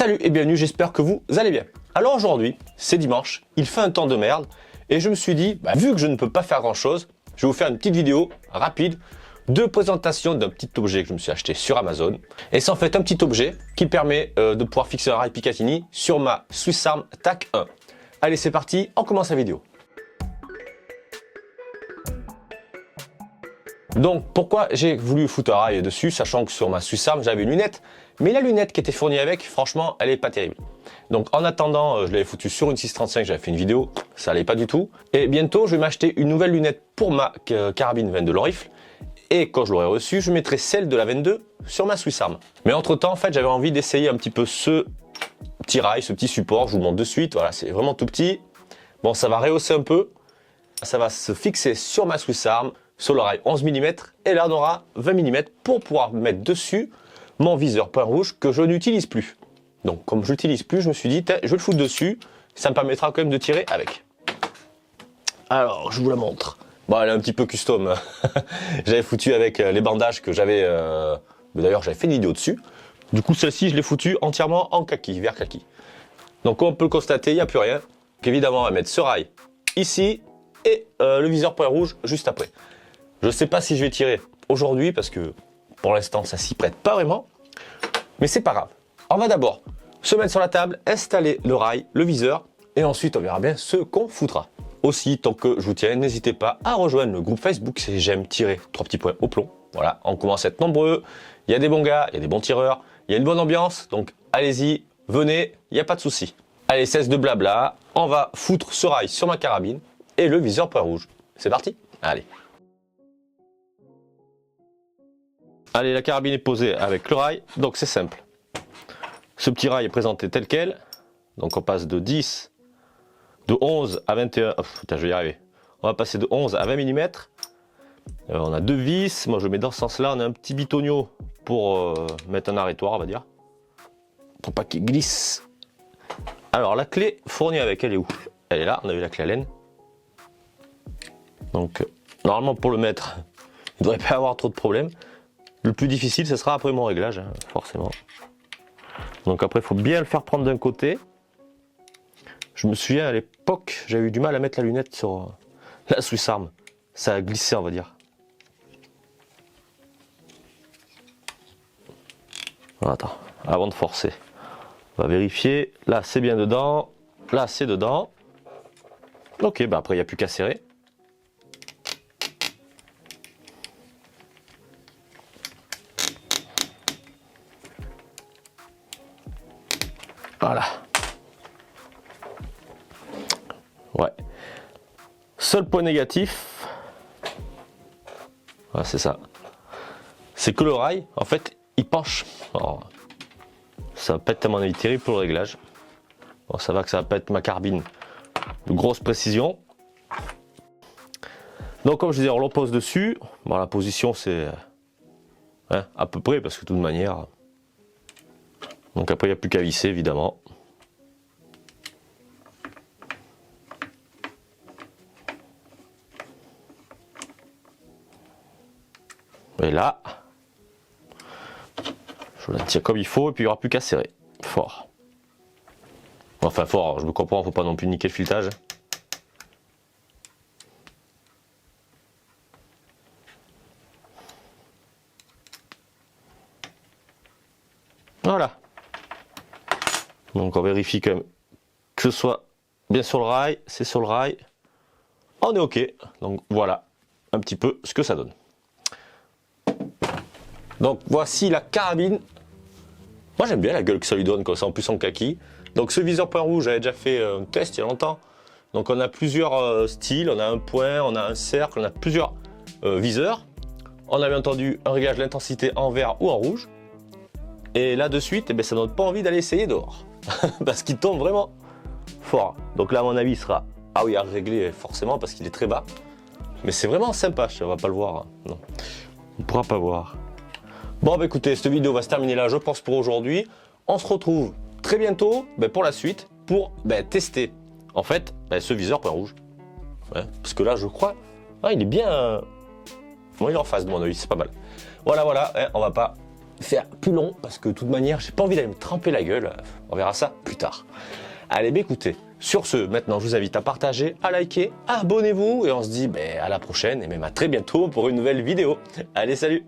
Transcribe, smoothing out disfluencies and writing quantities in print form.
Salut et bienvenue, j'espère que vous allez bien. Alors aujourd'hui, c'est dimanche, il fait un temps de merde et je me suis dit, vu que je ne peux pas faire grand chose, je vais vous faire une petite vidéo rapide de présentation d'un petit objet que je me suis acheté sur Amazon. Et c'est en fait un petit objet qui permet de pouvoir fixer un rail Picatinny sur ma Swiss Arm TAC 1. Allez, c'est parti, on commence la vidéo. Donc pourquoi j'ai voulu foutre un rail dessus, sachant que sur ma Swiss Arm j'avais une lunette, mais la lunette qui était fournie avec, franchement, elle est pas terrible. Donc en attendant, je l'avais foutu sur une 635, j'avais fait une vidéo, ça allait pas du tout. Et bientôt, je vais m'acheter une nouvelle lunette pour ma carabine 22 long rifle. Et quand je l'aurai reçue, je mettrai celle de la 22 sur ma Swiss Arm. Mais entre temps, en fait, j'avais envie d'essayer un petit peu ce petit rail, ce petit support. Je vous le montre de suite. Voilà, c'est vraiment tout petit. Bon, ça va rehausser un peu. Ça va se fixer sur ma Swiss Arm, sur le rail 11 mm. Et là, on aura 20 mm pour pouvoir mettre dessus mon viseur point rouge que je n'utilise plus. Donc, comme je l'utilise plus, je me suis dit, je vais le foutre dessus. Ça me permettra quand même de tirer avec. Alors, je vous la montre. Bon, elle est un petit peu custom. J'avais foutu avec les bandages que j'avais... D'ailleurs, j'avais fait une vidéo dessus. Du coup, celle-ci, je l'ai foutue entièrement en kaki, vert kaki. Donc, comme on peut le constater, il n'y a plus rien. Donc, évidemment, on va mettre ce rail ici et le viseur point rouge juste après. Je ne sais pas si je vais tirer aujourd'hui parce que pour l'instant, ça s'y prête pas vraiment. Mais c'est pas grave. On va d'abord se mettre sur la table, installer le rail, le viseur et ensuite, on verra bien ce qu'on foutra. Aussi, tant que je vous tiens, n'hésitez pas à rejoindre le groupe Facebook, c'est j'aime tirer 3 petits points au plomb. Voilà, on commence à être nombreux, il y a des bons gars, il y a des bons tireurs, il y a une bonne ambiance, donc allez-y, venez, il n'y a pas de souci. Allez, cesse de blabla, on va foutre ce rail sur ma carabine et le viseur point rouge. C'est parti? Allez. Allez, la carabine est posée avec le rail, donc c'est simple. Ce petit rail est présenté tel quel, donc on passe de 10... de 11 à 21, oh, putain, je vais y arriver. On va passer de 11 à 20 mm. On a deux vis, moi je mets dans ce sens-là, on a un petit bitonio pour mettre un arrêtoir, on va dire. Pour pas qu'il glisse. Alors la clé fournie avec, elle est où? Elle est là, on a vu la clé Allen. Donc normalement pour le mettre, il ne devrait pas avoir trop de problèmes. Le plus difficile, ce sera après mon réglage, hein, forcément. Donc après, il faut bien le faire prendre d'un côté. Je me souviens à l'époque, j'avais eu du mal à mettre la lunette sur la Swiss Arm. Ça a glissé, on va dire. Attends, avant de forcer, on va vérifier. Là, c'est bien dedans. Là, c'est dedans. Ok, après, il n'y a plus qu'à serrer. Voilà. Ouais. Seul point négatif, ouais, c'est ça. C'est que le rail, en fait, il penche. Alors, ça va pas être à mon avis terrible pour le réglage. Bon, ça va que ça va pas être ma carabine de grosse précision. Donc, comme je disais, on le pose dessus. Bon, la position, c'est à peu près, parce que de toute manière. Donc après, il n'y a plus qu'à visser, évidemment. Et là, je la tire comme il faut, et puis il n'y aura plus qu'à serrer. Fort. Enfin, fort, je me comprends, il ne faut pas non plus niquer le filetage. Voilà. Donc on vérifie quand même que ce soit bien sur le rail, c'est sur le rail. On est ok. Donc voilà un petit peu ce que ça donne. Donc voici la carabine. Moi j'aime bien la gueule que ça lui donne comme ça, en plus en kaki. Donc ce viseur point rouge, j'avais déjà fait un test il y a longtemps. Donc on a plusieurs styles, on a un point, on a un cercle, on a plusieurs viseurs. On a bien entendu un réglage d'intensité en vert ou en rouge. Et là de suite, ça donne pas envie d'aller essayer dehors. Parce qu'il tombe vraiment fort. Donc là à mon avis il sera à régler forcément parce qu'il est très bas. Mais c'est vraiment sympa, on va pas le voir. Non, on pourra pas voir. Bon écoutez, cette vidéo va se terminer là je pense pour aujourd'hui. On se retrouve très bientôt pour la suite pour tester en fait ce viseur point rouge. Ouais, parce que là je crois, il est bien... Bon, il est en face de mon œil, c'est pas mal. Voilà, on va pas faire plus long parce que de toute manière, j'ai pas envie d'aller me tremper la gueule. On verra ça plus tard. Allez, écoutez, sur ce, maintenant, je vous invite à partager, à liker, abonnez-vous et on se dit à la prochaine et même à très bientôt pour une nouvelle vidéo. Allez, salut!